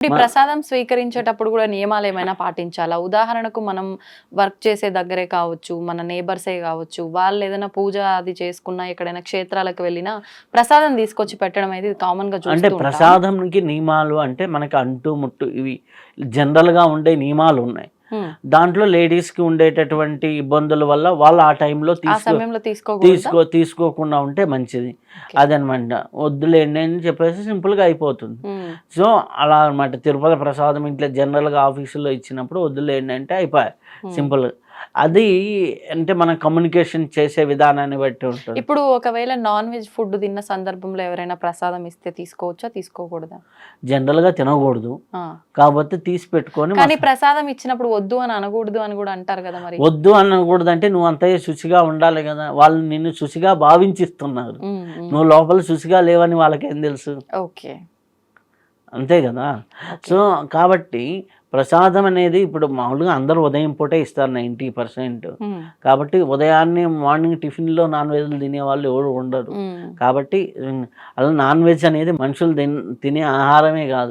ఈ ప్రసాదం స్వీకరించేటప్పుడు కూడా నియమాలు ఏమైనా పాటించాలా? ఉదాహరణకు మనం వర్క్ చేసే దగ్గరే కావచ్చు, మన నేబర్సే కావచ్చు, వాళ్ళు ఏదైనా పూజ అది చేసుకున్నా, ఎక్కడైనా క్షేత్రాలకు వెళ్ళినా ప్రసాదం తీసుకొచ్చి పెట్టడం అనేది కామన్‌గా అంటే చూస్తూ ఉంటాం. ప్రసాదంకి నియమాలు అంటే మనకి అంటు ముట్టు ఇవి జనరల్‌గా ఉండే నియమాలు ఉన్నాయి. హ్మ్. దాంట్లో లేడీస్‌కి ఉండేటటువంటి ఇబ్బందుల వల్ల వాళ్ళు ఆ టైంలో ఆ సమయంలో తీసుకోకూడదా? తీసుకోకుండా ఉంటే మంచిది. ఓకే. అదనమాట. వద్దులేండి అని చెప్పేసి సింపుల్‌గా అయిపోతుంది. హ్మ్. సో, అలా అనమాట. తిరుపతి ప్రసాదం ఇంట్లో జనరల్‌గా ఆఫీసులో ఇచ్చినప్పుడు వద్దులేండి అంటే అయిపాయే. హ్మ్. సింపుల్. అది అంటే మనం కమ్యూనికేషన్ చేసే విధానాన్ని బట్టి ఉంటుంది. ఇప్పుడు ఒకవేళ నాన్ వెజ్ ఫుడ్ తిన్న సందర్భంలో ఎవరైనా ప్రసాదం ఇస్తే తీసుకోవచ్చా? తీసుకోకూడదా? జనరల్‌గా తినకూడదు. ఆ! కాపోతే తీసి పెట్టుకొని కానీ ప్రసాదం ఇచ్చినప్పుడు వద్దు అని అనకూడదు అని కూడా అంటారు కదా మరి. వద్దు అనకూడదంటే నువ్వు అంతయ్య శుచిగా ఉండాలి గదా! వాళ్ళు నిన్ను శుచిగా భావించిస్తున్నారు. హ్మ్. హ్మ్. నువ్వు లోపల శుచిగా లేవని వాళ్ళకేం తెలుసు? ఓకే. అంతే గదా! ఓకే. సో, కాబట్టి ప్రసాదం అనేది ఇప్పుడు మామూలుగా అందరూ ఉదయం పూటే ఇస్తారు 90%. హ్మ్. కాబట్టి ఉదయాన్నే మార్నింగ్ టిఫిన్‌లో నాన్ వెజ్‌లు తినేవాళ్ళు ఎవరు ఉండరు. హ్మ్. కాబట్టి అలా నాన్ వెజ్ అనేది మనుషులు తినే ఆహారమే గాదు.